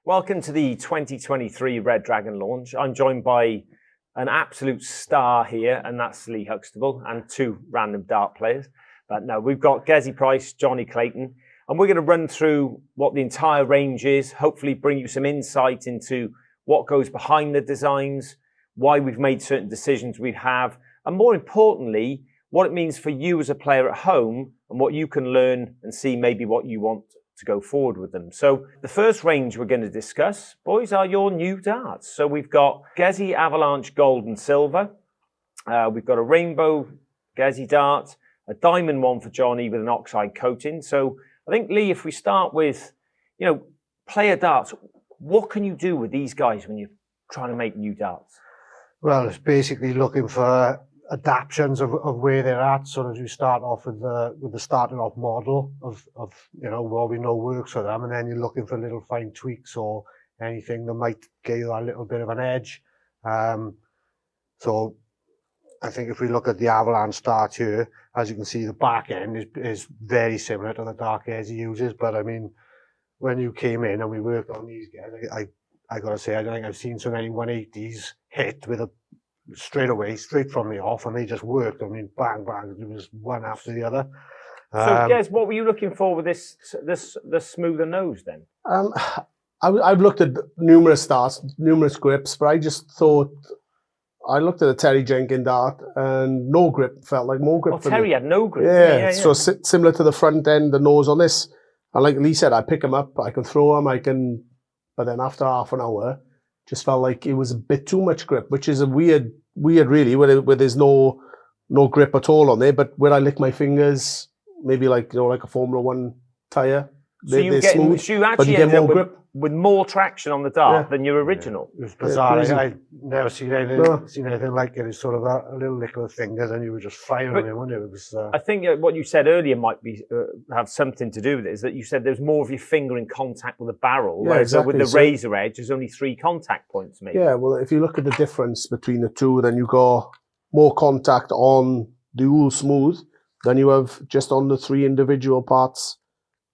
Welcome to the 2023 Red Dragon launch. I'm joined by an absolute star here, and that's Lee Huxtable, and two random dart players. But no, we've got Gerwyn Price, Jonny Clayton, and we're going to run through what the entire range is, hopefully bring you some insight into what goes behind the designs, why we've made certain decisions we have, and more importantly, what it means for you as a player at home and what you can learn and see maybe what you want to go forward with them. So the first range we're going to discuss, boys, are your new darts. So we've got Gerwyn Avalanche Gold and Silver. We've got a rainbow Gerwyn dart, a diamond one for Jonny with an oxide coating. So I think, Lee, if we start with, player darts, what can you do with these guys when you're trying to make new darts? Well, it's basically looking for adaptations of where they're at. So as we start off with the starting off model of what we know works for them, and then you're looking for little fine tweaks or anything that might give you a little bit of an edge. So I think if we look at the Avalanche dart here, as you can see, the back end is very similar to the dark edge he uses. But I mean, when you came in and we worked on these guys, I got to say, I don't think I've seen so many 180s hit with a straight from the off, and they just worked. I mean, bang, bang, it was one after the other. So, Gez, what were you looking for with the smoother nose then? I've looked at numerous darts, numerous grips, but I just thought, I looked at a Terry Jenkins dart, and no grip felt like more grip. Oh, Terry had no grip. Yeah. So similar to the front end, the nose on this. And like Lee said, I pick them up, I can throw them, but then after half an hour, just felt like it was a bit too much grip, which is a weird really, where there's no grip at all on there. But when I lick my fingers, maybe like a Formula One tyre, they're smooth. So you actually end up with more traction on the dart than your original. Yeah. It was bizarre. I never seen anything like it. It's sort of a little lick of the fingers, and you were just firing them, wasn't it? It was, I think what you said earlier might be have something to do with it. Is that you said there's more of your finger in contact with the barrel, whereas with the razor edge, there's only 3 contact points, maybe. Yeah, well, if you look at the difference between the two, then you got more contact on the Dual Smooth than you have just on the 3 individual parts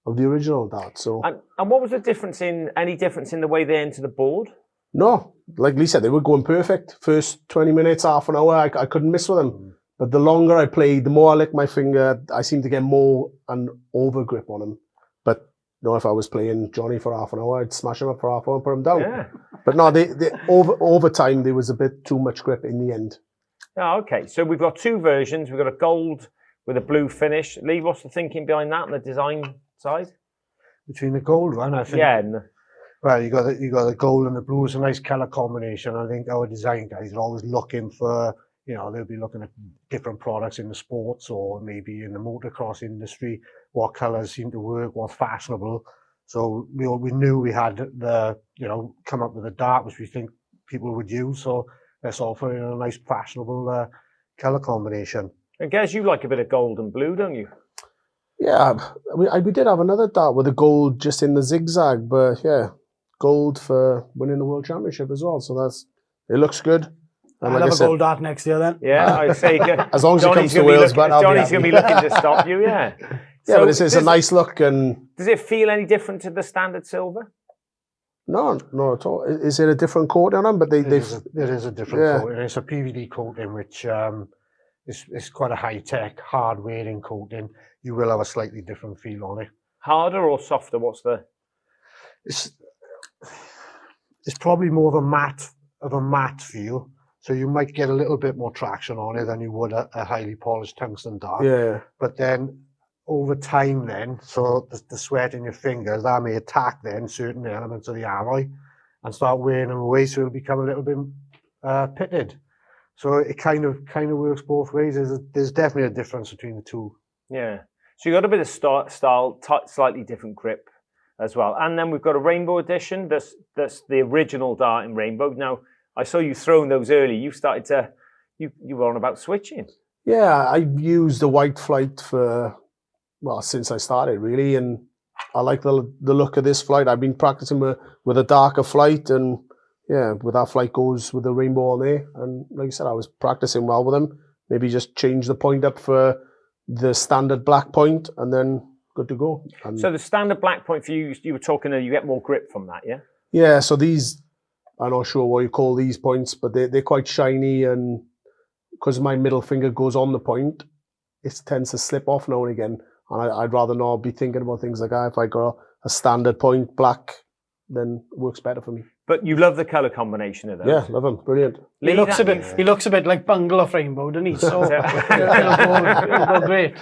of the original dart. So and what was the difference any difference in the way they enter the board? No, like Lee said, they were going perfect. First 20 minutes, half an hour, I couldn't miss with them. But the longer I played, the more I licked my finger, I seemed to get more and over grip on them. But if I was playing Jonny for half an hour, I'd smash him up for half an hour and put him down. Yeah. But no, they over time there was a bit too much grip in the end. Oh, okay. So we've got 2 versions. We've got a gold with a blue finish. Lee, what's the thinking behind that and the design side? Between the gold one, I think. Yeah. Well, you got the gold and the blue. It's a nice colour combination. I think our design guys are always looking for, they'll be looking at different products in the sports or maybe in the motocross industry, what colours seem to work, what's fashionable. So we knew we had come up with a dart which we think people would use. So let's offer a nice fashionable colour combination. I guess you like a bit of gold and blue, don't you? Yeah, we did have another dart with the gold just in the zigzag, but yeah, gold for winning the World Championship as well. So it looks good. I'll have a gold dart next year then. Yeah, I'd say as long as it comes to Wales, but Johnny's going to be looking to stop you. Yeah. Yeah, but it's a nice look. And does it feel any different to the standard silver? No, not at all. Is it a different coating on them? But it is a different coating. It's a PVD coating, which it's quite a high-tech, hard-wearing coating. You will have a slightly different feel on it. Harder or softer? What's the? It's probably more of a matte feel. So you might get a little bit more traction on it than you would a highly polished tungsten dart. Yeah. But then over time, so the sweat in your fingers, that may attack then certain elements of the alloy and start wearing them away. So it'll become a little bit pitted. So it kind of works both ways. There's definitely a difference between the two. Yeah. So you got a bit of style, slightly different grip as well. And then we've got a rainbow edition. That's the original dart in rainbow. Now, I saw you throwing those early. You started to, you were on about switching. Yeah, I've used the white flight since I started really. And I like the look of this flight. I've been practicing with a darker flight, and yeah, with that flight goes with the rainbow on there. And like I said, I was practicing well with them. Maybe just change the point up for the standard black point, and then good to go. And so the standard black point for you, you were talking, you get more grip from that, yeah? Yeah, so these, I'm not sure what you call these points, but they're quite shiny, and because my middle finger goes on the point, it tends to slip off now and again. And I'd rather not be thinking about things like that. If I got a standard point, black, then it works better for me. But you love the colour combination of those. Yeah, love them. Brilliant. He looks a bit like Bungle of Rainbow, doesn't he? So it'll go great.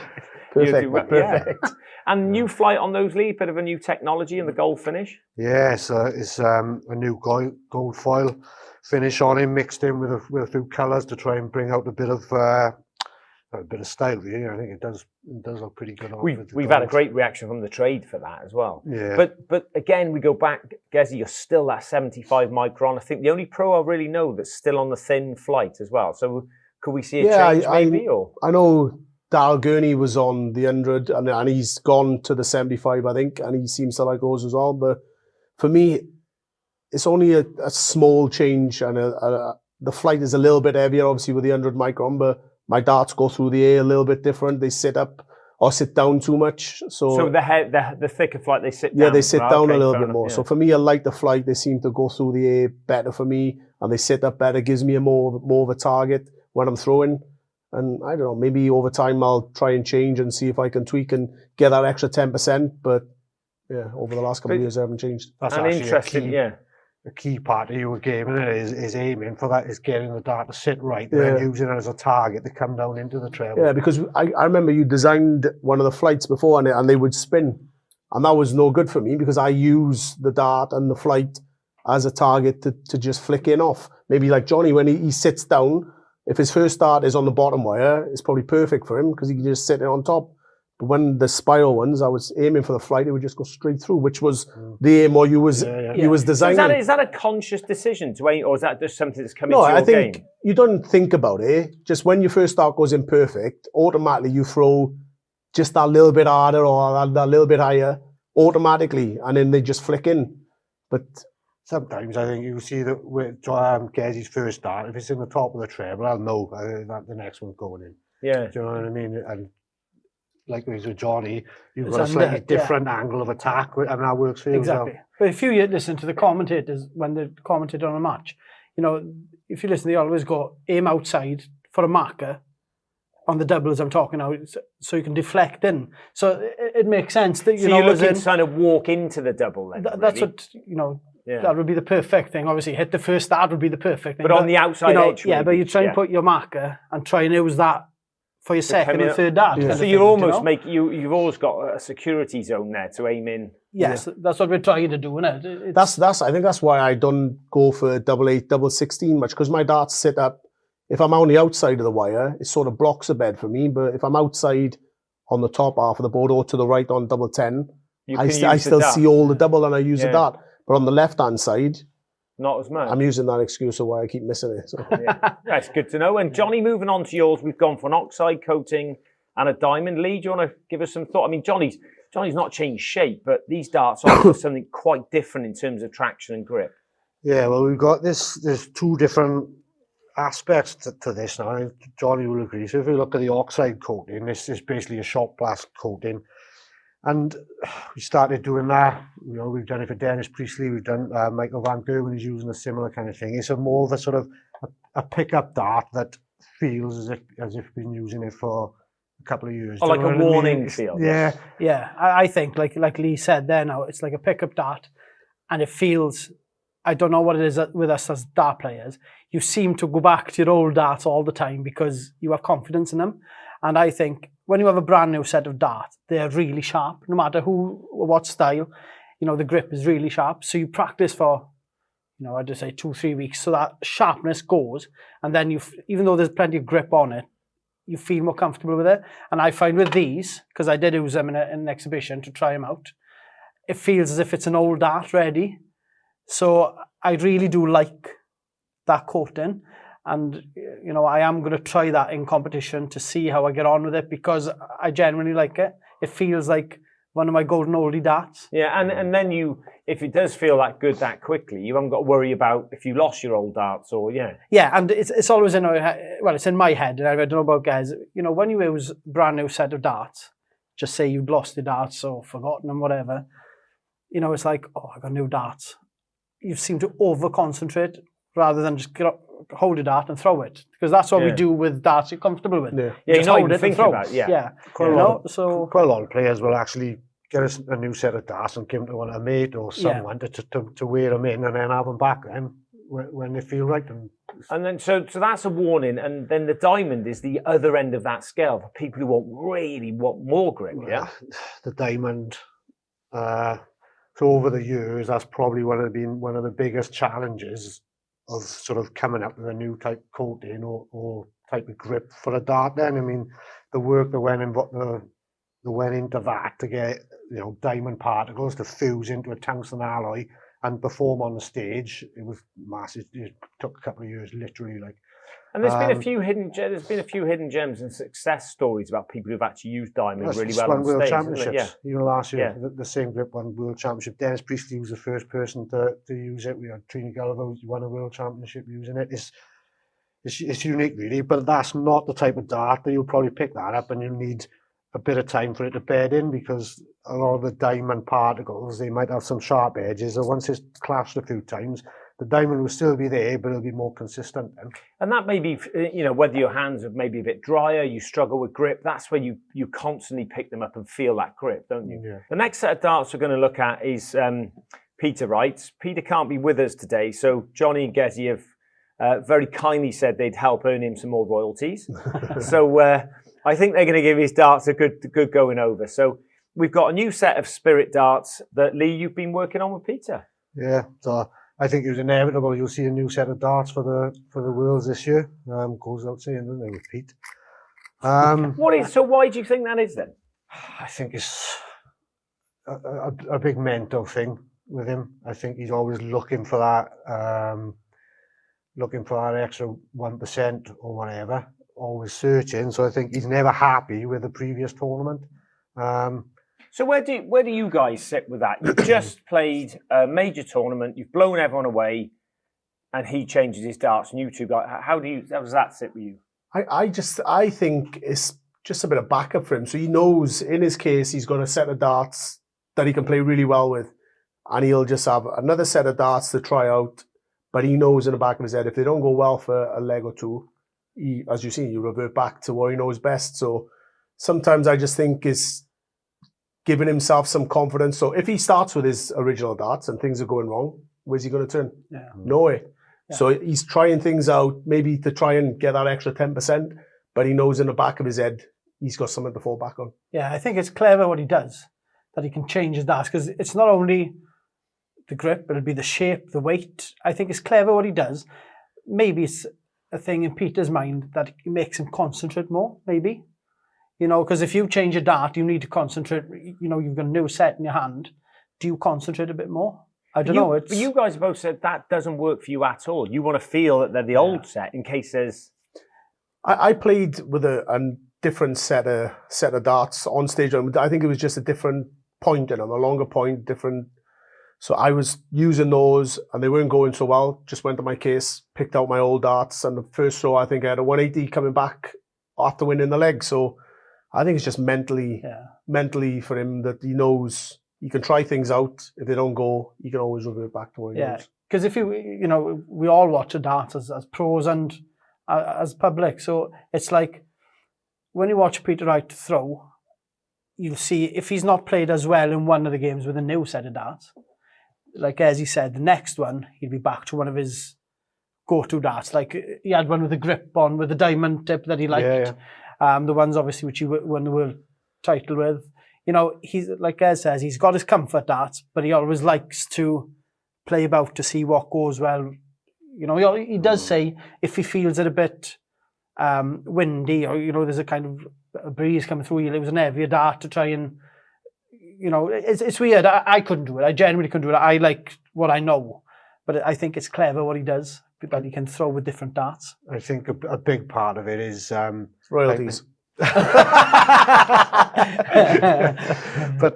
Perfect. Perfect. Yeah. And new flight on those, Lee, bit of a new technology in the gold finish. Yeah, so it's a new gold foil finish on him, mixed in with a few colours to try and bring out a bit of style. Really, I think it does look pretty good. We've had a great reaction from the trade for that as well. Yeah. But again, we go back, Gezi, you're still that 75 micron. I think the only pro I really know that's still on the thin flight as well. So could we see a change maybe? I know Dal Gurney was on the 100 and he's gone to the 75, I think, and he seems to like those as well. But for me, it's only a small change, and the flight is a little bit heavier, obviously, with the 100 micron, but my darts go through the air a little bit different. They sit up or sit down too much. So the thicker flight, they sit down. Yeah, they sit down a little bit more. Yeah. So for me, I like the flight. They seem to go through the air better for me, and they sit up better. Gives me more of a target when I'm throwing. And I don't know, maybe over time I'll try and change and see if I can tweak and get that extra 10%. But yeah, over the last couple of years, I haven't changed. That's interesting, a key part of your game, and it is aiming for that, is getting the dart to sit right and using it as a target to come down into the trail. Yeah, because I remember you designed one of the flights before and they would spin. And that was no good for me because I use the dart and the flight as a target to just flick in off. Maybe like Jonny, when he sits down, if his first dart is on the bottom wire, it's probably perfect for him because he can just sit it on top. But when the spiral ones, I was aiming for the flight, it would just go straight through, which was the aim or you was designing. So is that a conscious decision to aim, or is that just something that's coming to your game? No, I think you don't think about it. Just when your first dart goes in perfect, automatically you throw just that little bit harder or that little bit higher, automatically, and then they just flick in. But sometimes I think you see that with Gezi's first dart, if it's in the top of the treble, I'll know that the next one's going in. Yeah. Do you know what I mean? And like with Jonny, you've got a slightly different angle of attack, and that works for you. Exactly. But if you listen to the commentators when they commentate on a match, if you listen, they always go aim outside for a marker on the doubles I'm talking now, so you can deflect in. So it makes sense that you're looking to kind of walk into the double. Then that's what that would be the perfect thing. Obviously, hit the first dart would be the perfect thing. But on the outside edge, but you try and put your marker and try and use that for your second and third dart. Yeah. So you're almost you've always got a security zone there to aim in. Yes, that's what we're trying to do, isn't it? I think that's why I don't go for 88, 16 much, because my darts sit up. If I'm on the outside of the wire, it sort of blocks the bed for me. But if I'm outside on the top half of the board or to the right on 10, I still see all the double and I use the dart. But on the left-hand side, not as much. I'm using that excuse of why I keep missing it. So. That's good to know. And Jonny, moving on to yours, we've gone for an oxide coating and a diamond. Lee, do you want to give us some thought? I mean, Johnny's not changed shape, but these darts offer something quite different in terms of traction and grip. Yeah, well, we've got there's two different aspects to this now. I think Jonny will agree. So if you look at the oxide coating, this is basically a shot blast coating. And we started doing that. We've done it for Dennis Priestley. We've done Michael Van Gerwen is using a similar kind of thing. It's more of a sort of a pickup dart that feels as if we've been using it for a couple of years. Or like a warning feel. Yeah. Yeah, I think like Lee said there now, it's like a pickup dart, and it feels. I don't know what it is with us as dart players. You seem to go back to your old darts all the time because you have confidence in them. And I think when you have a brand new set of darts, they're really sharp, no matter who or what style. The grip is really sharp. So you practice for, I'd just say 2-3 weeks, so that sharpness goes. And then even though there's plenty of grip on it, you feel more comfortable with it. And I find with these, because I did use them in an exhibition to try them out, it feels as if it's an old dart ready. So I really do like that coating, and I am going to try that in competition to see how I get on with it, because I genuinely like it. It feels like one of my golden oldie darts. Yeah, and then if it does feel that good that quickly, you haven't got to worry about if you lost your old darts or Yeah, and it's always in our head. Well, it's in my head, and I don't know about guys. When you use a brand new set of darts, just say you've lost the darts or forgotten them, whatever. It's like, oh, I got new darts. you seem to over concentrate rather than just hold a dart and throw it, because that's what we do with darts you're comfortable with. Yeah. You're not even thinking about it. Yeah. Quite You a lot know, of- so Quite a lot of players will actually get a new set of darts and give them to a mate or someone to wear them in and then have them back then when they feel right. And then, so that's a warning. And then the diamond is the other end of that scale for people who want more grip. Yeah. The diamond. So over the years, that's probably been one of the biggest challenges of sort of coming up with a new type coating or type of grip for a dart. Then I mean, the work that went into that to get diamond particles to fuse into a tungsten alloy and perform on the stage, it was massive. It took a couple of years, literally. And there's been a few hidden gems and success stories about people who've actually used diamond really well on World stage. Championships. Yeah. Last year, the same grip won World Championship. Dennis Priestley was the first person to use it. We had Trini Gulliver who won a World Championship using it. It's unique, really, but that's not the type of dart that you'll probably pick that up and you'll need a bit of time for it to bed in, because a lot of the diamond particles, they might have some sharp edges, so once it's clashed a few times, the diamond will still be there, but it'll be more consistent then. And that may be, whether your hands are maybe a bit drier, you struggle with grip, that's where you constantly pick them up and feel that grip, don't you? Yeah. The next set of darts we're going to look at is Peter Wright. Peter can't be with us today, so Jonny and Gezi have very kindly said they'd help earn him some more royalties. So I think they're going to give his darts a good going over. So we've got a new set of Spirit darts that, Lee, you've been working on with Peter. Yeah, so I think it was inevitable you'll see a new set of darts for the Worlds this year. Goes without saying, doesn't it, with Pete? So why do you think that is then? I think it's a big mental thing with him. I think he's always looking for that extra 1% or whatever, always searching. So I think he's never happy with the previous tournament. So where do you guys sit with that? You've just played a major tournament, you've blown everyone away, and he changes his darts, and you two guys, how does that sit with you? I think it's just a bit of backup for him. So he knows, in his case, he's got a set of darts that he can play really well with, and he'll just have another set of darts to try out. But he knows in the back of his head, if they don't go well for a leg or two, as you see, you revert back to what he knows best. So sometimes I just think it's giving himself some confidence. So if he starts with his original darts and things are going wrong, where's he going to turn? Yeah. Nowhere. Yeah. So he's trying things out, maybe to try and get that extra 10%, but he knows in the back of his head, he's got something to fall back on. Yeah, I think it's clever what he does, that he can change his darts, because it's not only the grip, but it'll be the shape, the weight. I think it's clever what he does. Maybe it's a thing in Peter's mind that makes him concentrate more, maybe. Because if you change a dart, you need to concentrate. You've got a new set in your hand. Do you concentrate a bit more? I don't know. But you guys both said that doesn't work for you at all. You want to feel that they're the old set in case there's... I played with a different set of darts on stage. I think it was just a different point in them, a longer point, different. So I was using those and they weren't going so well. Just went to my case, picked out my old darts, and the first throw I think I had a 180 coming back after winning the leg. So I think it's just mentally for him that he knows he can try things out. If they don't go, he can always revert back to what he knows. Because if we all watch a dart as pros and as public. So it's like when you watch Peter Wright throw, you'll see if he's not played as well in one of the games with a new set of darts, like as he said, the next one, he'll be back to one of his go-to darts. Like he had one with a grip on, with a diamond tip that he liked. The ones obviously which he won the world title with. He's, like Ez says, he's got his comfort darts, but he always likes to play about to see what goes well. He does say if he feels it a bit windy, or there's a kind of a breeze coming through, he'll use an heavier dart to try and, it's weird. I couldn't do it. I genuinely couldn't do it. I like what I know, but I think it's clever what he does, that he can throw with different darts. I think a big part of it is royalties. But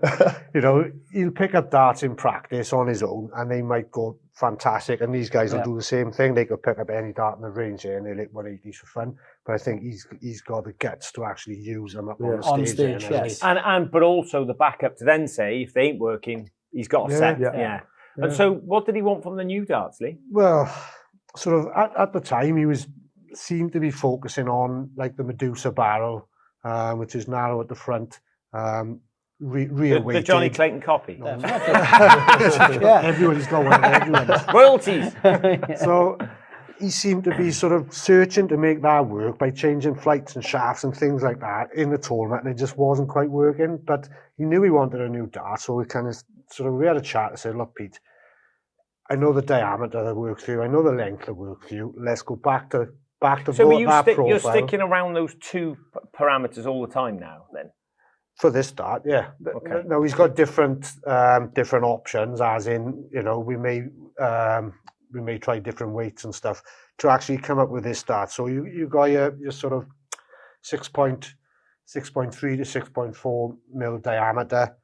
he'll pick up darts in practice on his own and they might go fantastic, and these guys will do the same thing. They could pick up any dart in the range and they'll hit 180s for fun, but I think he's got the guts to actually use them up on the stage. Yes. And but also the backup to then say if they ain't working, he's got a set. And so what did he want from the new darts, Lee? Well, sort of at the time he seemed to be focusing on like the Medusa barrel, which is narrow at the front, rear weighted. The Jonny Clayton copy. No, Yeah. everybody's got one. Everyone's. Royalties. So he seemed to be sort of searching to make that work by changing flights and shafts and things like that in the tournament, and it just wasn't quite working. But he knew he wanted a new dart, so we had a chat and said, "Look, Pete, I know the diameter that works for you. I know the length that works for you. Let's go back to So that profile." you're sticking around those two parameters all the time now, then? For this start, yeah. Okay. No, he's got different options, as in, we may try different weights and stuff to actually come up with this start. So you got your sort of 6.3 to 6.4 mil diameter.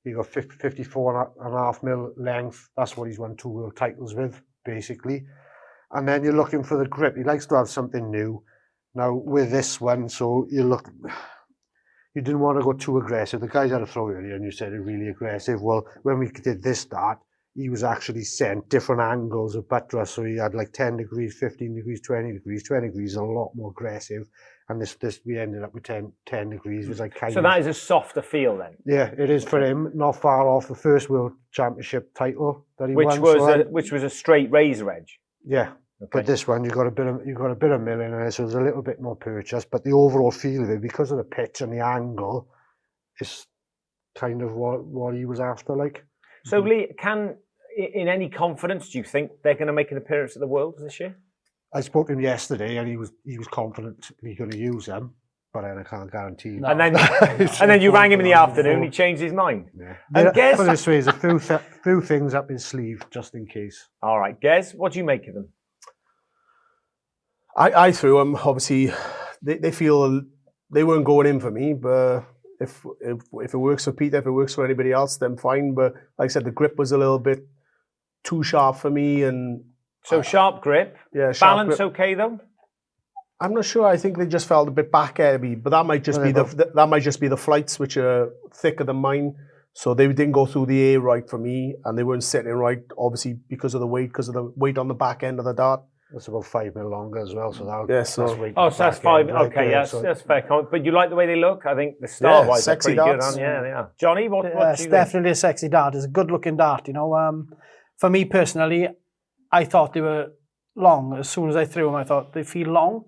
You got 54.5 mil length. That's what he's won 2 world titles with, basically. And then you're looking for the grip. He likes to have something new. Now with this one, you didn't want to go too aggressive. The guys had a throw earlier and you said it really aggressive. Well, when we did this start, he was actually sent different angles of buttress. So he had like 10 degrees, 15 degrees, 20 degrees. 20 degrees is a lot more aggressive. And this we ended up with 10 degrees. It was like So that is a softer feel then? Yeah, it is for him. Not far off the first World Championship title that he won. Which was a straight razor edge? Yeah. Okay. But this one, you got a bit of mill in it, so there's a little bit more purchase. But the overall feel of it, because of the pitch and the angle, is kind of what he was after, like. So Lee, in any confidence, do you think they're going to make an appearance at the Worlds this year? I spoke to him yesterday, and he was confident he's going to use them, but I can't guarantee. No. And then you rang him in the afternoon. He changed his mind. Yeah. And Gez, put it this way, there's a few things up his sleeve just in case. All right, Gez, what do you make of them? I threw them. Obviously, they feel they weren't going in for me, but if it works for Peter, if it works for anybody else, then fine. But like I said, the grip was a little bit too sharp for me, and so sharp grip. Yeah, sharp balance grip. Okay though. I'm not sure. I think they just felt a bit back heavy, but that might just be the flights which are thicker than mine. So they didn't go through the air right for me, and they weren't sitting right, obviously because of the weight on the back end of the dart. It's about 5 mil longer as well, so that's so that's 5. Okay, yes, that's fair comment. But you like the way they look? I think the star-wise are pretty darts. Good. Yeah, they are. Johnny, what do you it's think? definitely a sexy dart. It's a good-looking dart. For me personally, I thought they were long. As soon as I threw them, I thought they feel long.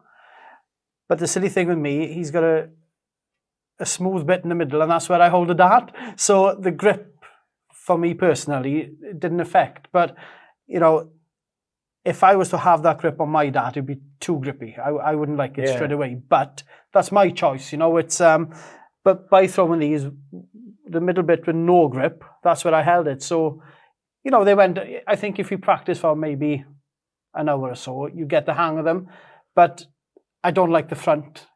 But the silly thing with me, he's got a smooth bit in the middle, and that's where I hold the dart. So the grip, for me personally, it didn't affect. But if I was to have that grip on my dart, it'd be too grippy. I wouldn't like it straight away. But that's my choice. It's but by throwing these, the middle bit with no grip, that's where I held it. So, they went. I think if you practice for maybe an hour or so, you get the hang of them. But I don't like the front.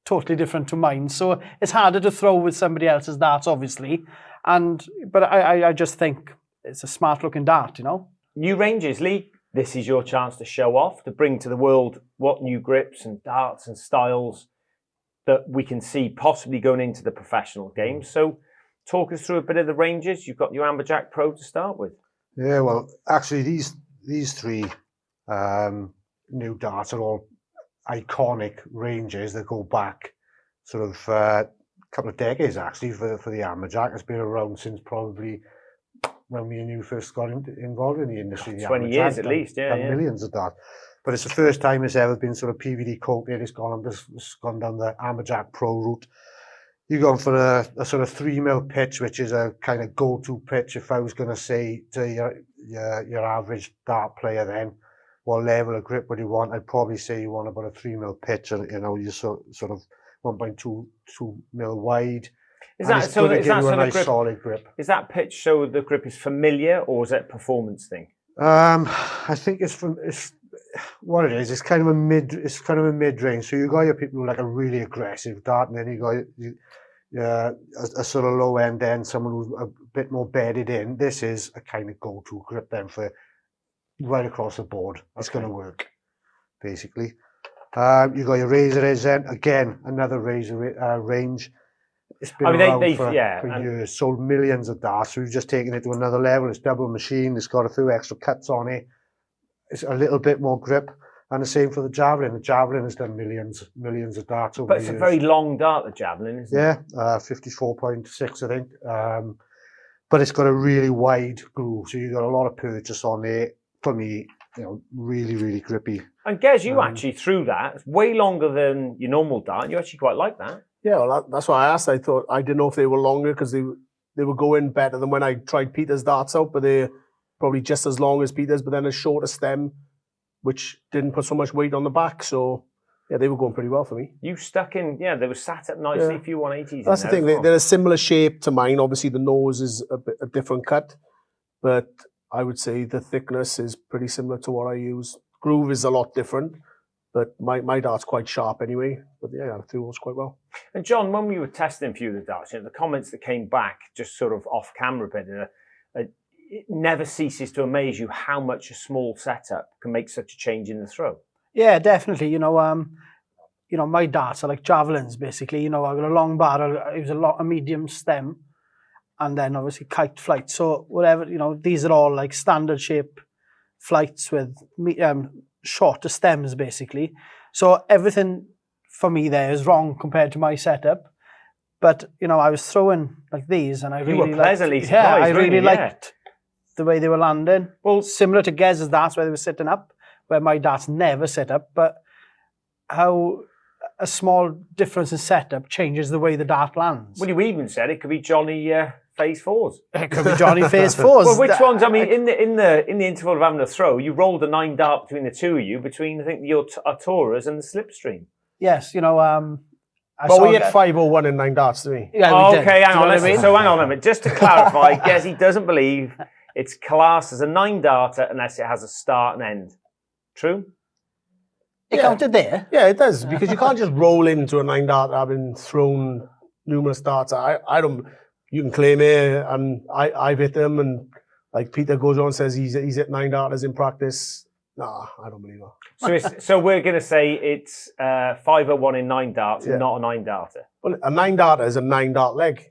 Totally different to mine. So it's harder to throw with somebody else's darts, obviously. But I just think it's a smart looking dart. New ranges, Lee. This is your chance to show off, to bring to the world what new grips and darts and styles that we can see possibly going into the professional game. So talk us through a bit of the ranges. You've got your Amberjack Pro to start with. Yeah, well, actually these three new darts are all iconic ranges that go back sort of a couple of decades, actually, for the Amberjack. It's been around since probably when me and you first got involved in the industry. 20 years at least, yeah. Millions of that. But it's the first time it's ever been sort of PVD coated. It's gone down the Amberjack Pro route. You're going for a sort of 3 mil pitch, which is a kind of go-to pitch. If I was going to say to your average dart player then, what level of grip would you want? I'd probably say you want about a 3 mil pitch, and you're sort of 1.2 mil wide. Is that so? Is that a so nice the grip, solid grip? Is that pitch so the grip is familiar, or is that a performance thing? I think it's what it is. It's kind of a mid range. So you got your people who like a really aggressive dart, and then you got a sort of low end, then someone who's a bit more bedded in. This is a kind of go to grip then for right across the board. It's going to work basically. You got your razor edge then, again another razor range. It's been I mean, around they for and years, sold millions of darts. So we've just taken it to another level. It's double machine. It's got a few extra cuts on it. It's a little bit more grip. And the same for the Javelin. The Javelin has done millions of darts over but the it's years. a very long dart, the Javelin, isn't it? Yeah, 54.6, I think. But it's got a really wide groove, so you've got a lot of purchase on it. For me, really, really grippy. And Gez, you actually threw that. It's way longer than your normal dart, and you actually quite like that. Yeah, well, that's why I asked. I thought, I didn't know if they were longer because they were going better than when I tried Peter's darts out, but they're probably just as long as Peter's, but then a shorter stem, which didn't put so much weight on the back. So, yeah, they were going pretty well for me. You stuck in, they were sat up nicely, a few 180s. That's the thing. They're a similar shape to mine. Obviously, the nose is a different cut, but I would say the thickness is pretty similar to what I use. Groove is a lot different, but my dart's quite sharp anyway. But yeah, I threw those quite well. And John, when we were testing a few of the darts, the comments that came back just sort of off camera a bit, it never ceases to amaze you how much a small setup can make such a change in the throw. Yeah, definitely. My darts are like javelins, basically. I've got a long barrel, it was a medium stem, and then obviously kite flight. So whatever, these are all like standard shape flights with shorter stems, basically. So everything for me there is wrong compared to my setup. But, I was throwing like these, and I really were pleasantly liked, surprised. I really liked the way they were landing. Well, similar to Gez's darts where they were sitting up, where my darts never sit up, but how a small difference in setup changes the way the dart lands. Well, you even said it could be Johnny phase fours. It could be Johnny phase fours. Well, which ones? I mean, in the interval of having a throw, you rolled a 9 dart between the two of you, between I think the Arturas and the Slipstream. Yes, we had 501 and 9 darts, didn't we? Yeah, we did. Okay, hang on. I mean? So hang on a minute. Just to clarify, Gezi doesn't believe it's classed as a 9 darter unless it has a start and end. True? It counted there. Yeah, it does, because you can't just roll into a 9 dart having thrown numerous darts. I don't. You can claim it, and I've hit them, and like Peter goes on and says he's hit 9 darters in practice. Nah, I don't believe that. So we're going to say it's 501 in 9 darts, and not a 9 darter. Well, a 9 darter is a 9 dart leg.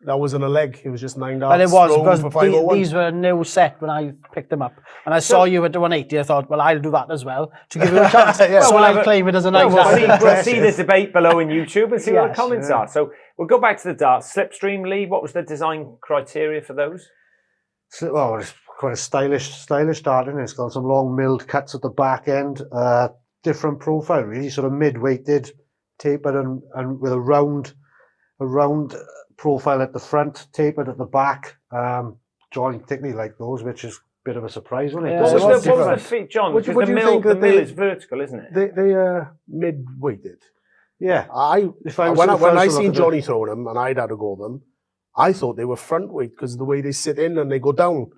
That wasn't a leg. It was just 9 darts. And it was because for 501. these were a new set when I picked them up. And I saw you at the 180. I thought, well, I'll do that as well to give you a chance. So I'll claim it as a 9 dart. We'll see the debate below in YouTube and see what the comments are. So we'll go back to the darts. Slipstream, Lee, what was the design criteria for those? Well, it's quite a stylish dart, isn't it? It's got some long milled cuts at the back end, different profile, really, sort of mid-weighted, tapered and with a round profile at the front, tapered at the back. Johnny particularly like those, which is a bit of a surprise, wasn't it? Yeah, what was the fit, John? Because the mill is vertical, isn't it? They are mid-weighted. Yeah. When I seen Johnny throwing them and I'd had to go them, I thought they were front weight because of the way they sit in and they go down.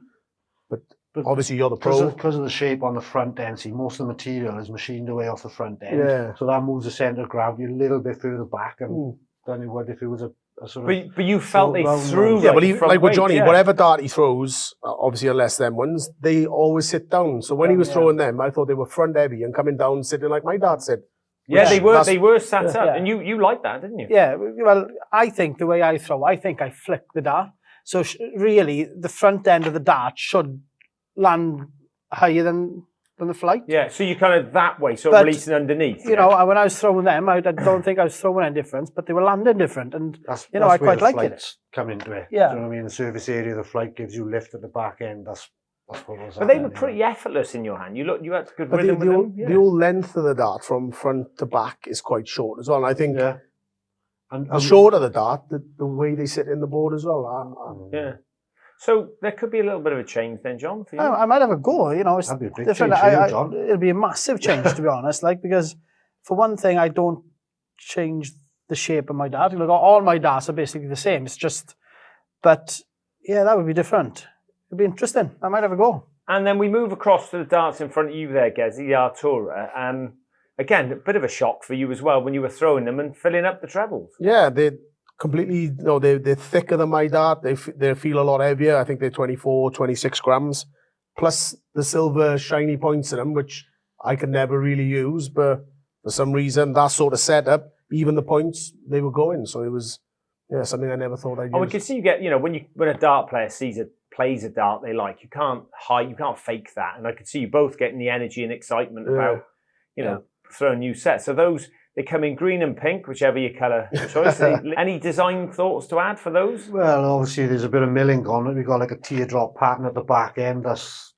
But obviously you're the pro. Because of the shape on the front end, see, most of the material is machined away off the front end. Yeah. So that moves the centre of gravity a little bit further back than it would if it was a sort of... But you felt they threw like with Johnny, whatever dart he throws, obviously unless them ones, they always sit down. So when he was throwing them, I thought they were front heavy and coming down, sitting like my dart said. Yeah, they were sat up, and you liked that, didn't you? Yeah, well, I think the way I throw, I think I flick the dart. So really, the front end of the dart should land higher than the flight. Yeah, so you kind of that way, sort of releasing underneath. When I was throwing them, I don't think I was throwing any difference, but they were landing different, and that's I quite liked it. Come into it. Yeah, do you know what I mean? The surface area of the flight gives you lift at the back end. That's what was. But they were pretty effortless in your hand. You had good rhythm with them. The whole length of the dart from front to back is quite short as well. And I think the shorter the dart, the way they sit in the board as well. Yeah. So there could be a little bit of a change then, John, for you. I might have a go. It's that'd be a big different. change for you, John. It'll be a massive change, to be honest. Because for one thing, I don't change the shape of my dart. All my darts are basically the same. It's just, but yeah, that would be different. It'd be interesting. I might have a go. And then we move across to the darts in front of you there, Gez, the Artura. Again, a bit of a shock for you as well when you were throwing them and filling up the trebles. Yeah, they're completely, they're thicker than my dart. They feel a lot heavier. I think they're 24, 26 grams. Plus the silver shiny points in them, which I could never really use. But for some reason, that sort of setup, even the points, they were going. So it was something I never thought I'd use. Oh, we can see you get, when a dart player plays a dart they like, you can't fake that. And I could see you both getting the energy and excitement about, throwing new sets. So those, they come in green and pink, whichever your colour choice. Any design thoughts to add for those? Well, obviously there's a bit of milling on it. We've got like a teardrop pattern at the back end. That's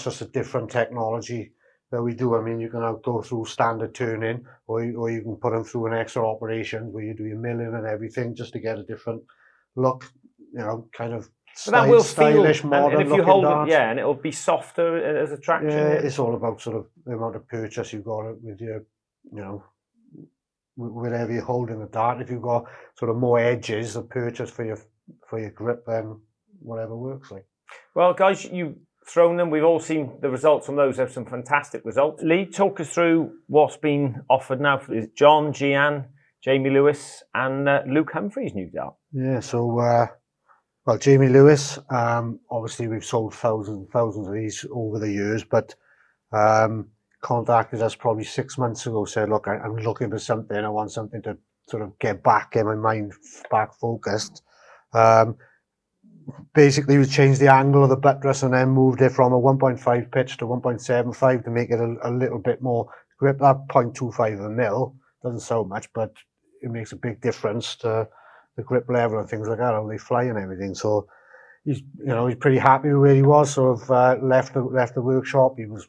just a different technology that we do. I mean, you can go through standard turning, or you can put them through an extra operation where you do your milling and everything just to get a different look, kind of stylish, modern. And if you hold it, and it'll be softer as a traction. Yeah, it's all about sort of the amount of purchase you've got with your, whatever you're holding the dart. If you've got sort of more edges of purchase for your grip, then whatever works like. Well, guys, you've thrown them. We've all seen the results from those. They have some fantastic results. Lee, talk us through what's been offered now for John, Gian, Jamie Lewis, and Luke Humphreys' new dart. Yeah, so Jamie Lewis, obviously we've sold thousands and thousands of these over the years, but contacted us probably 6 months ago, said, look, I'm looking for something. I want something to sort of get my mind back focused. Basically, we changed the angle of the buttress and then moved it from a 1.5 pitch to 1.75 to make it a little bit more grip. That 0.25 of a mil doesn't sound much, but it makes a big difference to the grip level and things like that, how they fly and everything. So he's pretty happy with where he was. Sort of left the workshop. He was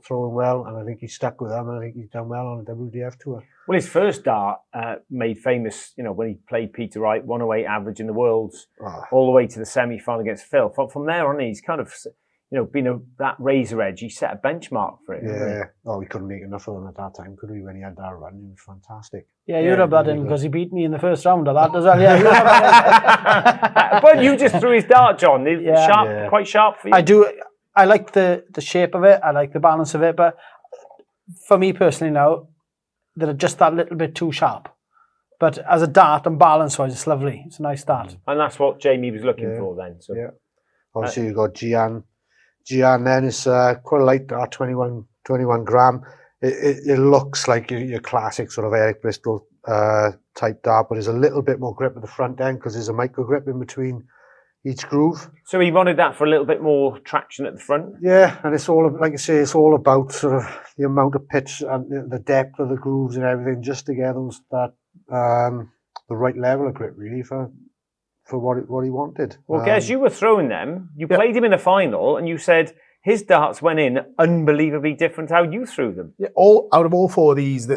throwing well, and I think he stuck with them, and I think he's done well on the WDF tour. Well, his first dart made famous, when he played Peter Wright, 108 average in the Worlds, all the way to the semi-final against Phil. From there on, he's kind of, been that razor edge. He set a benchmark for it. Yeah. Oh, we couldn't make enough of them at that time, could we? When he had that run, it was fantastic. Yeah, you rub that in because he beat me in the first round of that as well. Yeah, you rub that in. But you just threw his dart, John. Quite sharp for you. I do. I like the shape of it. I like the balance of it. But for me personally now, they're just that little bit too sharp. But as a dart and balance-wise, it's lovely. It's a nice dart. And that's what Jamie was looking for then. So. Yeah. Obviously, you've got Gian. Gian then is quite a light dart, 21 gram. It looks like your classic sort of Eric Bristol type dart, but there's a little bit more grip at the front end because there's a micro grip in between each groove. So he wanted that for a little bit more traction at the front? Yeah, and it's all, like I say, it's all about sort of the amount of pitch and the depth of the grooves and everything, just to get the right level of grip really for what he wanted. Well, Gez, you were throwing them. You played him in a final, and you said his darts went in unbelievably different how you threw them. Yeah, out of all four of these,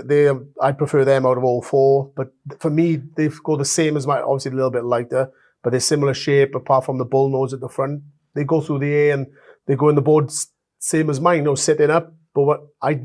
I prefer them out of all four. But for me, they go the same as mine. Obviously, a little bit lighter, but they're similar shape. Apart from the bull nose at the front, they go through the air and they go in the board same as mine. Sitting up. But what I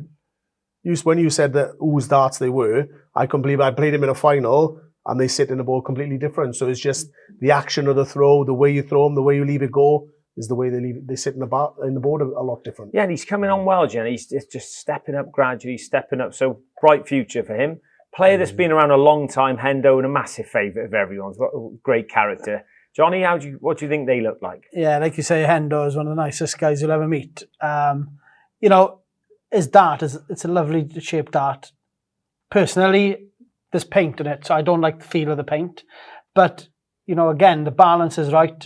used when you said that whose darts they were, I couldn't believe I played them in a final. And they sit in the board completely different. So it's just the action of the throw, the way you throw them, the way you leave it go is the way they sit in the board a lot different. Yeah, and he's coming on well, Jen. He's just stepping up gradually, stepping up. So bright future for him. Player that's been around a long time, Hendo, and a massive favourite of everyone's. Great character. Johnny, what do you think they look like? Yeah, like you say, Hendo is one of the nicest guys you'll ever meet. His dart it's a lovely shaped dart. Personally, there's paint in it, so I don't like the feel of the paint. But, again, the balance is right.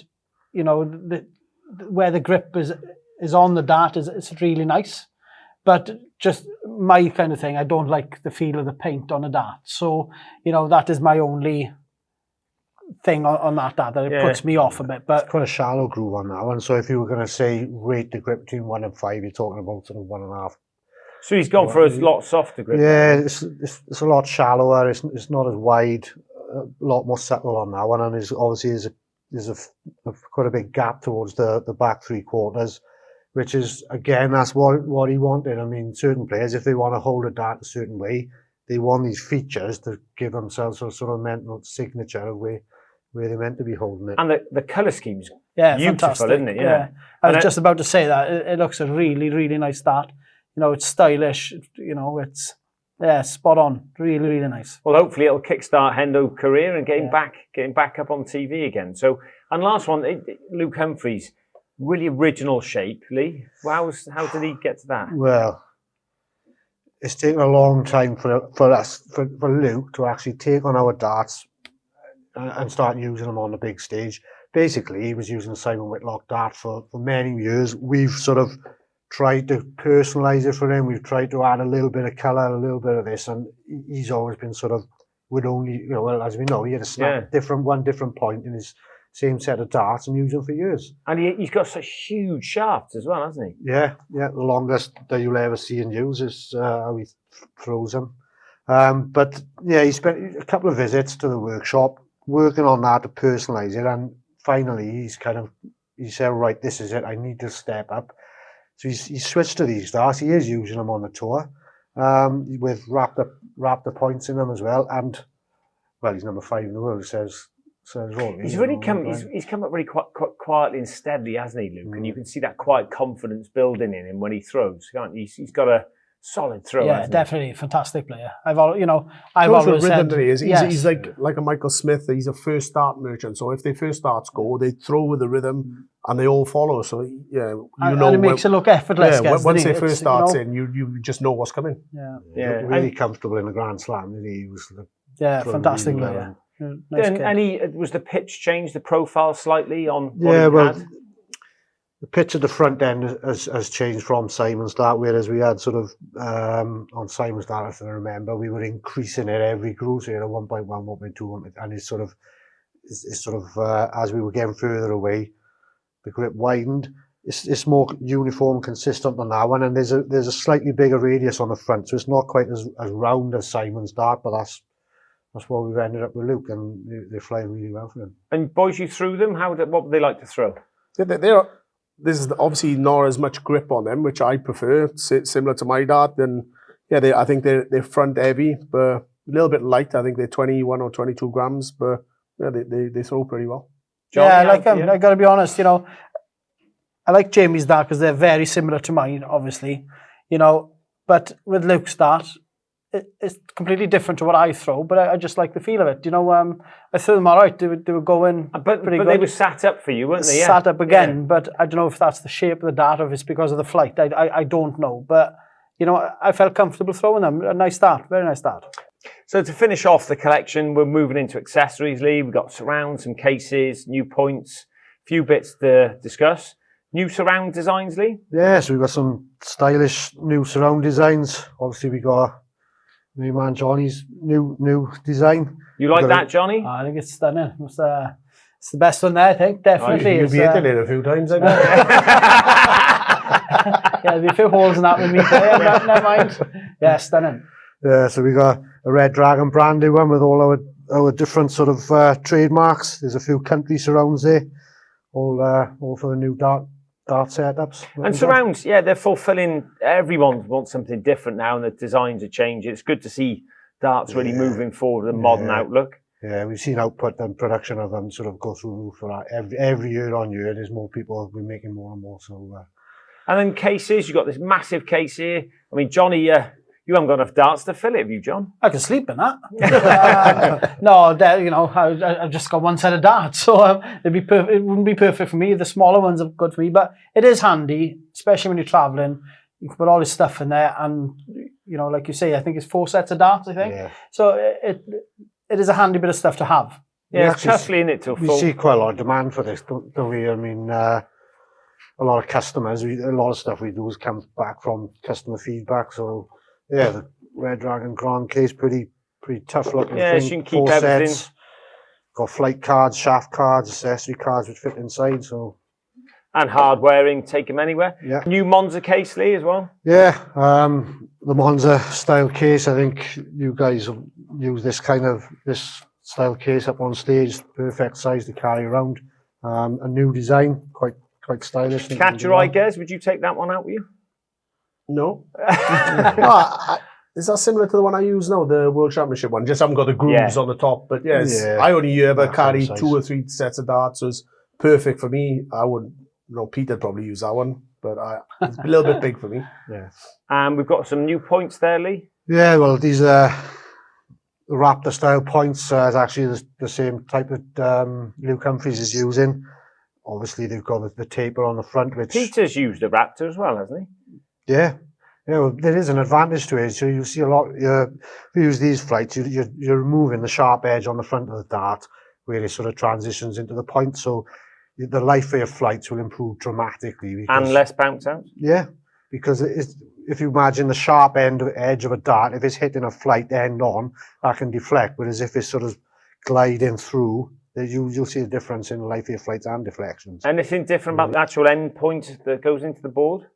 Where the grip is on the dart it's really nice. But just my kind of thing, I don't like the feel of the paint on a dart. So, that is my only thing on that dart, that it puts me off a bit. But it's quite a shallow groove on that one. So if you were going to say rate the grip between 1 and 5, you're talking about sort of 1.5. So he's gone for a lot softer grip. Yeah, it's a lot shallower. It's not as wide, a lot more subtle on that one, and there's quite a big gap towards the back 3/4, which is, again, that's what he wanted. I mean, certain players, if they want to hold a dart a certain way, they want these features to give themselves a sort of mental signature of where they're meant to be holding it. And the colour scheme's beautiful, fantastic, isn't it? Yeah. I was just about to say that. It looks a really, really nice dart. It's stylish, it's spot on. Really, really nice. Well, hopefully it'll kickstart Hendo's career and getting back up on TV again. So, and last one, Luke Humphreys, really original shape, Lee. How did he get to that? Well, it's taken a long time for us, for Luke to actually take on our darts and start using them on the big stage. Basically, he was using Simon Whitlock dart for many years. We've sort of tried to personalise it for him. We've tried to add a little bit of colour, a little bit of this, and he's always been sort of, would only, well, as we know, he had a snap one different point in his same set of darts and used them for years. And he's got such huge shafts as well, hasn't he? Yeah, the longest that you'll ever see and use is how he throws them. But yeah, he spent a couple of visits to the workshop working on that to personalise it, and finally he said, right, this is it, I need to step up. So he's switched to these darts. He is using them on the tour with Raptor points in them as well. And, well, he's number 5 in the world, says Rory. He's really he's come up really quite quietly and steadily, hasn't he, Luke? And you can see that quiet confidence building in him when he throws, can't you? He's got a solid throw. Yeah, definitely, fantastic player. I've always said yes. He's like a Michael Smith. He's a first start merchant. So if their first starts go, they throw with the rhythm and they all follow. So yeah, and it makes it look effortless. Yeah, once their first starts in, you just know what's coming. Yeah, really comfortable in the Grand Slam. He was fantastic really player. And was the pitch changed the profile slightly on? The pitch at the front end has changed from Simon's dart, whereas we had sort of on Simon's dart, if I remember, we were increasing it every groove, so you had a 1.1, 1.2, and it's sort of as we were getting further away, the grip widened. It's more uniform, consistent on that one, and there's a slightly bigger radius on the front, so it's not quite as round as Simon's dart, but that's what we've ended up with Luke, and they're flying really well for him. And boys, you threw them. What would they like to throw? There's obviously not as much grip on them, which I prefer, similar to my dart. Then, I think they're front heavy, but a little bit light. I think they're 21 or 22 grams, but they throw pretty well. Johnny, I like them. I got to be honest. I like Jamie's dart because they're very similar to mine, obviously. But with Luke's dart, it's completely different to what I throw, but I just like the feel of it. I threw them all right. They were going but pretty good. They were sat up for you, weren't they? Sat up again, but I don't know if that's the shape of the dart or if it's because of the flight. I don't know, but I felt comfortable throwing them. A nice start, very nice start. So to finish off the collection, we're moving into accessories, Lee. We've got surrounds, some cases, new points, a few bits to discuss. New surround designs, Lee? Yeah, so we've got some stylish new surround designs. Obviously, we got my man Johnny's new design. You like that, Johnny? I think it's stunning. It's the best one there, I think, definitely. You'll be hitting it a few times, I bet. Yeah, there'll be a few holes in that with me. Never mind. Yeah, stunning. Yeah, so we got a Red Dragon branded one with all our different sort of trademarks. There's a few country surrounds there, all for the new dart setups. And surrounds, they're fulfilling. Everyone wants something different now, and the designs are changing. It's good to see darts really moving forward with a modern outlook. Yeah, we've seen output and production of them sort of go through the roof for that. Every year on year, there's more people, we're making more and more. So, and then cases, you've got this massive case here. I mean, Johnny, you haven't got enough darts to fill it, have you, John? I can sleep in that. No, I've just got one set of darts, so it wouldn't be perfect for me. The smaller ones are good for me, but it is handy, especially when you're traveling. You can put all this stuff in there, and like you say, I think it's 4 sets of darts. I think so. It is a handy bit of stuff to have. Yeah, it's especially in it till we see quite a lot of demand for this, don't we? I mean, a lot of customers. A lot of stuff we do is comes back from customer feedback. So. Yeah, the Red Dragon Grand case, pretty tough looking. Yeah, thing. you can keep 4 everything. Sets. Got flight cards, shaft cards, accessory cards which fit inside. So. And hard wearing, take them anywhere. Yeah. New Monza case, Lee, as well. Yeah, the Monza style case. I think you guys will use this style case up on stage. Perfect size to carry around. A new design, quite stylish. Catch your eye, Gez. Would you take that one out with you? No. Is that similar to the one I use now, the World Championship one? Just haven't got the grooves on the top. But yes, I only ever carry 2 or 3 sets of darts, so it's perfect for me. I would, Peter'd probably use that one, but it's a little bit big for me. Yeah. And we've got some new points there, Lee. Yeah, well, these are the Raptor style points. Is actually the same type that Luke Humphries is using. Obviously, they've got the taper on the front, which Peter's used a Raptor as well, hasn't he? Yeah, Yeah, well, there is an advantage to it. So you see a lot, if you use these flights, you're removing the sharp edge on the front of the dart where it sort of transitions into the point. So the life of your flights will improve dramatically. Because, And less bounce out? Yeah, because if you imagine the sharp edge of a dart, if it's hitting a flight end on, that can deflect. Whereas if it's sort of gliding through, you'll see a difference in the life of your flights and deflections. Anything different about the actual end point that goes into the board?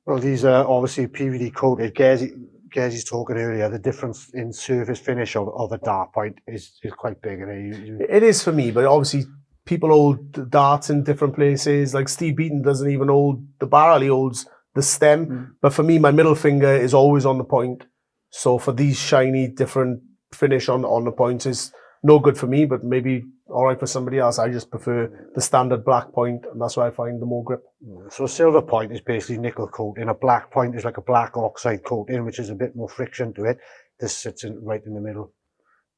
Well, these are obviously PVD coated. Gezzy's talking earlier, the difference in surface finish of a dart point is quite big. It is for me, but obviously people hold darts in different places. Like Steve Beaton doesn't even hold the barrel, he holds the stem. But for me, my middle finger is always on the point. So for these shiny, different finish on the points is no good for me, but maybe all right for somebody else. I just prefer the standard black point, and that's where I find the more grip. So a silver point is basically nickel coating. A black point is like a black oxide coating, which is a bit more friction to it. This sits right in the middle.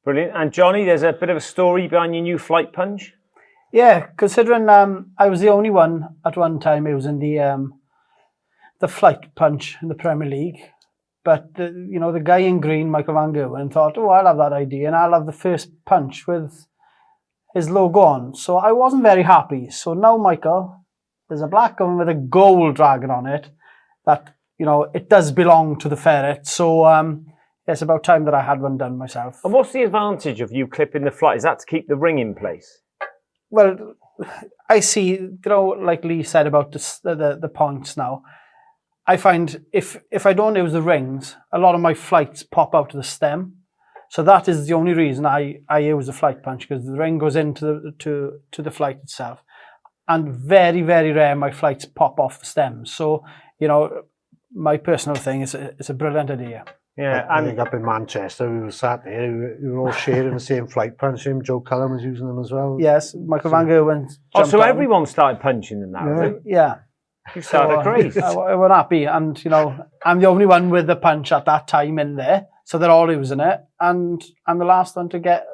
Brilliant. And Johnny, there's a bit of a story behind your new flight punch. Yeah, considering I was the only one at one time who was in the flight punch in the Premier League. But the guy in green, Michael Van Gerwen, thought, oh, I'll have that idea and I'll have the first punch with his logo on. So I wasn't very happy. So now, Michael, there's a black one with a gold dragon on it that, it does belong to the ferret. So it's about time that I had one done myself. And what's the advantage of you clipping the flight? Is that to keep the ring in place? Well, I see, like Lee said about the points now, I find if I don't use the rings, a lot of my flights pop out of the stem. So that is the only reason I use the flight punch, because the ring goes into the flight itself. And very, very rare my flights pop off the stem. So, my personal thing is it's a brilliant idea. Yeah, I think up in Manchester, we were sat there, we were all sharing the same flight punch. Joe Cullen was using them as well. Yes, Michael Van Gerwen. So everyone started punching them now? Yeah. You started crazy. I was happy, and I'm the only one with the punch at that time in there, so they're all using it, and I'm the last one to get.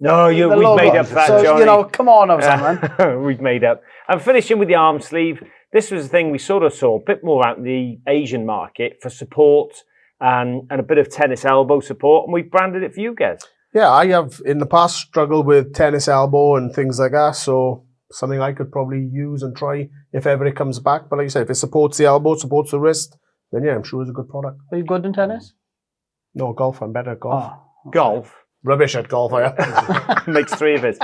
No, we've made up for that, so, Johnny. Come on, someone. We've made up. And finishing with the arm sleeve, this was the thing we sort of saw a bit more out in the Asian market for support and a bit of tennis elbow support, and we branded it for you guys. Yeah, I have in the past struggled with tennis elbow and things like that, so something I could probably use and try if ever it comes back. But like I said, if it supports the elbow, supports the wrist, then yeah, I'm sure it's a good product. Are you good in tennis? No, golf. I'm better at golf. Oh, okay. Golf? Rubbish at golf, I am. Makes three of us.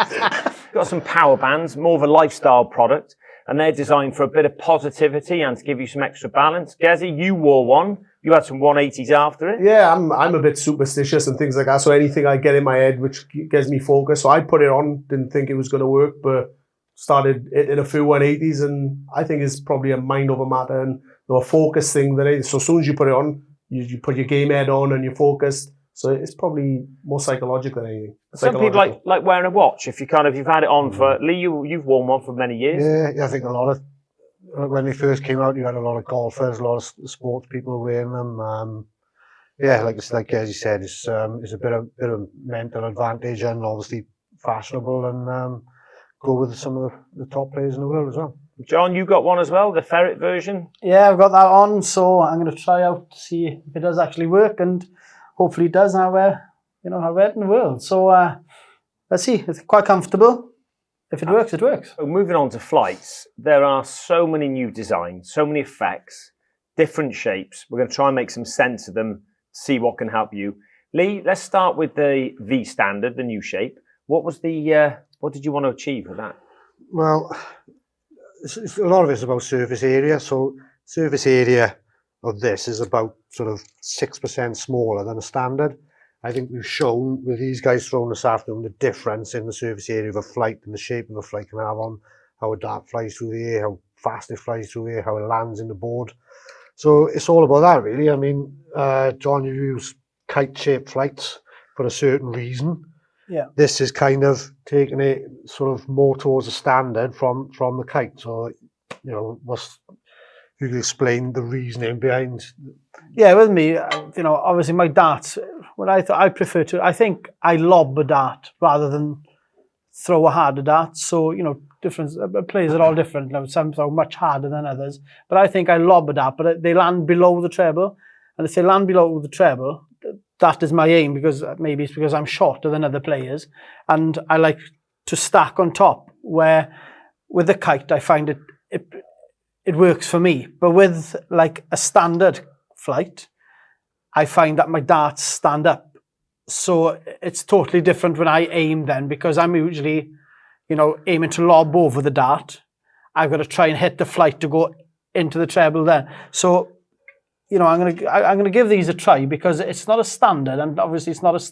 Got some power bands, more of a lifestyle product, and they're designed for a bit of positivity and to give you some extra balance. Gezzy, you wore one. You had some 180s after it. Yeah, I'm a bit superstitious and things like that. So anything I get in my head which gets me focused. So I put it on, didn't think it was going to work, but started hitting a few 180s, and I think it's probably a mind over matter and a focus thing. So as soon as you put it on, you put your game head on and you're focused. So it's probably more psychological than anything. Some people like wearing a watch. If you've had it on for Lee, you've worn one for many years. Yeah, I think a lot of when they first came out, you had a lot of golfers, a lot of sports people wearing them. Like as you said, it's a bit of mental advantage and obviously fashionable, and go with some of the top players in the world as well. John, you got one as well, the ferret version. Yeah, I've got that on, so I'm going to try out to see if it does actually work, and hopefully it does. Now I wear it in the world. So let's see. It's quite comfortable. If it works, it works. So moving on to flights, there are so many new designs, so many effects, different shapes. We're going to try and make some sense of them, see what can help you. Lee, let's start with the V standard, the new shape. What did you want to achieve with that? Well, a lot of it's about surface area. So surface area of this is about sort of 6% smaller than a standard. I think we've shown with these guys thrown this afternoon the difference in the surface area of a flight and the shape of a flight can have on how a dart flies through the air, how fast it flies through the air, how it lands in the board. So it's all about that, really. I mean, John, you use kite-shaped flights for a certain reason. Yeah. This is kind of taking it sort of more towards a standard from the kite. So, you can explain the reasoning behind. Yeah, with me, obviously my darts, I think I lob a dart rather than throw a harder dart. So, different players are all different. Some throw much harder than others. But I think I lob a dart, but they land below the treble. And if they land below the treble, that is my aim, because maybe it's because I'm shorter than other players. And I like to stack on top, where with the kite, I find it works for me. But with like a standard flight, I find that my darts stand up. So it's totally different when I aim then, because I'm usually, aiming to lob over the dart. I've got to try and hit the flight to go into the treble then. So, I'm gonna give these a try, because it's not a standard, and obviously it's not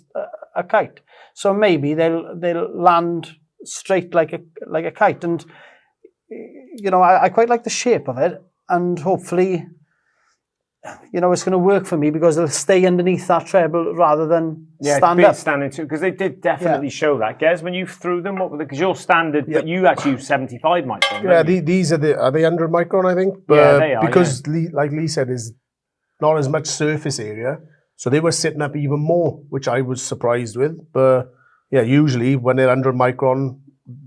a kite. So maybe they'll land straight like a kite, and I quite like the shape of it, and hopefully, it's going to work for me, because they'll stay underneath that treble rather than stand up. Standing too, because they did definitely show that. Gez, when you threw them, what were because you're standard, but you actually use 75 micron. Yeah, these are they 100 micron, I think. Yeah, they are. Because like Lee said, is not as much surface area, so they were sitting up even more, which I was surprised with. But yeah, usually when they're 100 micron,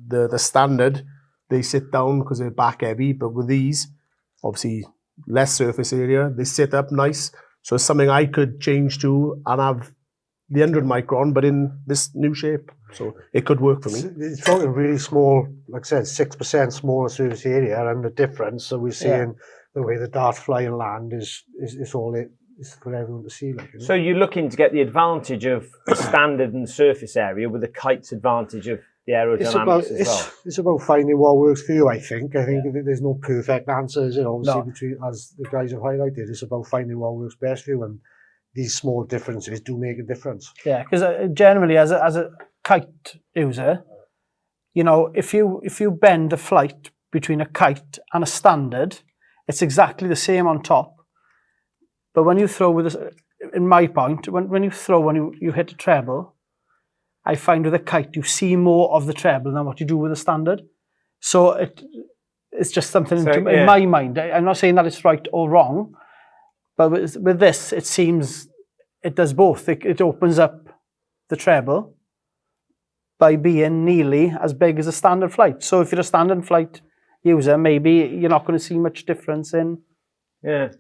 the standard, they sit down because they're back heavy. But with these, obviously, less surface area, they sit up nice. So it's something I could change to and have the 100 micron, but in this new shape. So it could work for me. It's talking really small, like I said, 6% smaller surface area, and the difference. So we're seeing the way the darts fly and land is all it is for everyone to see. Like, So you're looking to get the advantage of the standard and surface area with the kite's advantage of the aerodynamics as well. It's about finding what works for you, I think. I think there's no perfect answers, obviously, between, as the guys have highlighted. It's about finding what works best for you, and these small differences do make a difference. Yeah, because generally, as a kite user, if you bend the flight between a kite and a standard, it's exactly the same on top. But when you throw in my point, when you hit a treble, I find with a kite you see more of the treble than what you do with a standard. So it's just something in my mind. I'm not saying that it's right or wrong, but with this, it seems it does both. It opens up the treble by being nearly as big as a standard flight. So if you're a standard flight user, maybe you're not going to see much difference in. Yeah.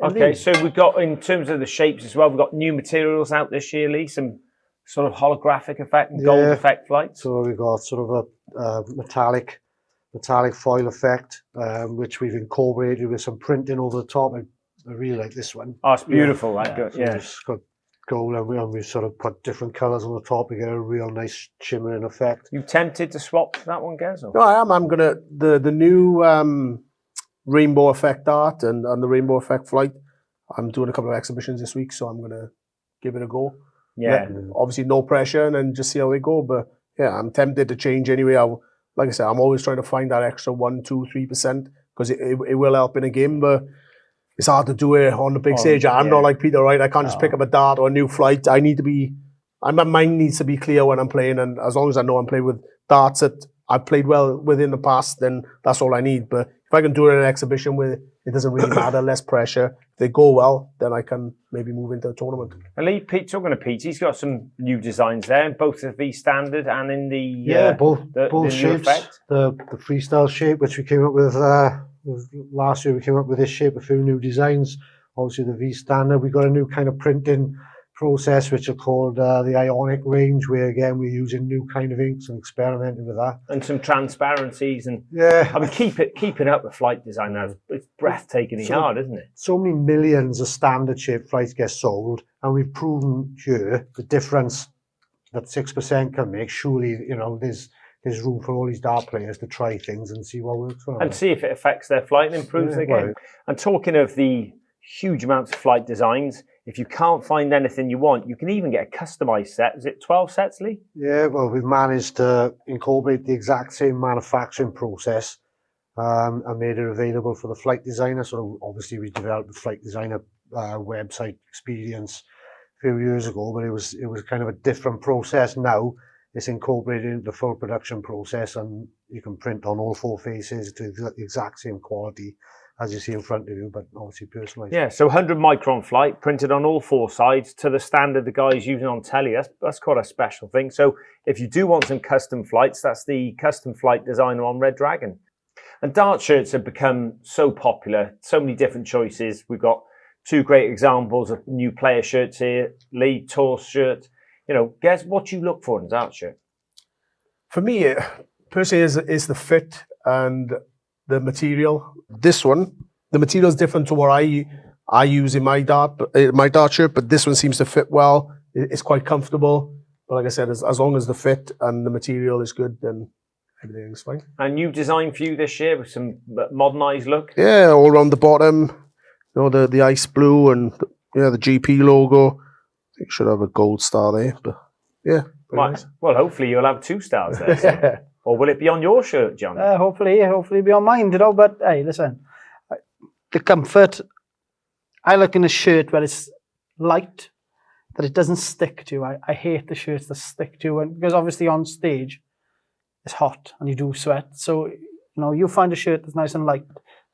Okay, so we've got, in terms of the shapes as well, we've got new materials out this year, Lee, some sort of holographic effect and gold effect flights. So we've got sort of a metallic foil effect, which we've incorporated with some printing over the top. I really like this one. Oh, it's beautiful. It's got gold, and we've sort of put different colours on the top to get a real nice shimmering effect. You tempted to swap that one, Gez? No, I am. I'm gonna the new rainbow effect art and the rainbow effect flight. I'm doing a couple of exhibitions this week, so I'm gonna give it a go. Yeah. Obviously, no pressure, and then just see how they go. But yeah, I'm tempted to change anyway. Like I said, I'm always trying to find that extra 1%, 2%, 3% because it will help in a game. But it's hard to do it on the big stage. I'm not like Peter Wright. I can't just pick up a dart or a new flight. My mind needs to be clear when I'm playing, and as long as I know I'm playing with darts that I've played well with in the past, then that's all I need. But if I can do it in an exhibition where it doesn't really matter, less pressure, if they go well, then I can maybe move into a tournament. And Lee, talking to Pete, he's got some new designs there, both of the standard and in the both shapes. The freestyle shape, which we came up with last year, we came up with this shape, a few new designs. Obviously, the V standard. We got a new kind of printing process, which are called the Ionic range, where again we're using new kind of inks and experimenting with that, and some transparencies. And I mean, keeping up with flight design now, it's breathtakingly hard, isn't it? So many millions of standard shaped flights get sold, and we've proven here the difference that 6% can make. Surely, there's room for all these dart players to try things and see what works for them, and see if it affects their flight and improves their game. And talking of the huge amounts of flight designs, if you can't find anything you want, you can even get a customized set. Is it 12 sets, Lee? Yeah, well, we've managed to incorporate the exact same manufacturing process and made it available for the flight designer. So obviously we developed the flight designer website experience a few years ago, but it was kind of a different process. Now it's incorporated into the full production process, and you can print on all four faces to the exact same quality as you see in front of you, but obviously personalised. Yeah, so 100 micron flight printed on all 4 sides to the standard the guys using on telly. That's quite a special thing. So if you do want some custom flights, that's the custom flight designer on Red Dragon. And dart shirts have become so popular, so many different choices. We've got 2 great examples of new player shirts here. Lee, tour shirt. You know, guess what you look for in a dart shirt? For me, personally, is the fit and the material. This one, the material is different to what I use in my dart shirt, but this one seems to fit well. It's quite comfortable. But like I said, as long as the fit and the material is good, then everything's fine. And new design for you this year with some modernised look? Yeah, all around the bottom. You know, the ice blue and the GP logo. I think it should have a gold star there, but yeah. Nice. Well, hopefully you'll have 2 stars there. So. Or will it be on your shirt, John? Hopefully be on mine, you know. But hey, listen, the comfort. I like in a shirt where it's light, that it doesn't stick to. I hate the shirts that stick to, and because obviously on stage, it's hot and you do sweat. So you find a shirt that's nice and light,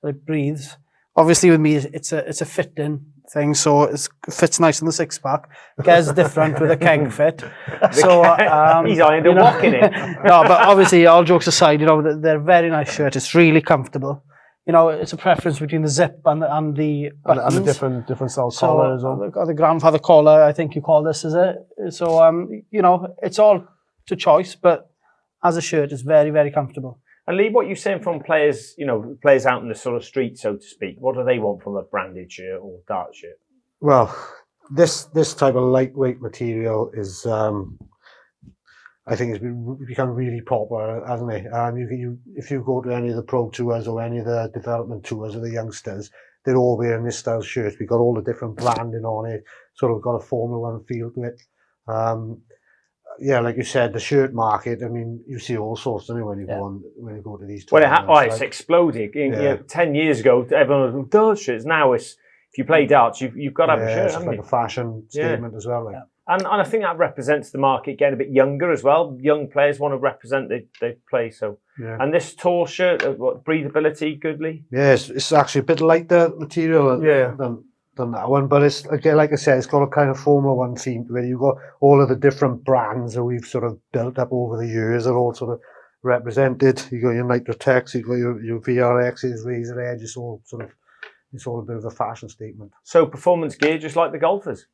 that it breathes. Obviously, with me, it's a fit-in thing, so it fits nice in the 6-pack. Gez different with a keg fit. So he's ironed a walk in it. No, but obviously, all jokes aside, they're very nice shirts. It's really comfortable. It's a preference between the zip and the buttons. And the different style collar as well. The grandfather collar, I think you call this, is it? So it's all to choice, but as a shirt, it's very, very comfortable. And Lee, what are you saying from players, players out in the sort of street, so to speak? What do they want from a branded shirt or dart shirt? Well, this type of lightweight material is, I think, it's become really popular, hasn't it? If you go to any of the pro tours or any of the development tours of the youngsters, they're all wearing this style shirts. We've got all the different branding on it, sort of got a Formula 1 feel to it. Yeah, like you said, the shirt market. I mean, you see all sorts, don't you, when you go to these tournaments. Well, it's exploded. 10 years ago, everyone was dart shirts. Now if you play darts, you've got to have a shirt. It's like a fashion statement as well. Like. And I think that represents the market getting a bit younger as well. Young players want to represent they play. So, and this tour shirt, what breathability, goodly? Yeah, it's actually a bit lighter material than that one, but it's again, like I said, it's got a kind of Formula 1 theme where you've got all of the different brands that we've sort of built up over the years are all sort of represented. You got your Nitrotex, you got your VRXs, Razor Edge. It's all a bit of a fashion statement. So performance gear, just like the golfers.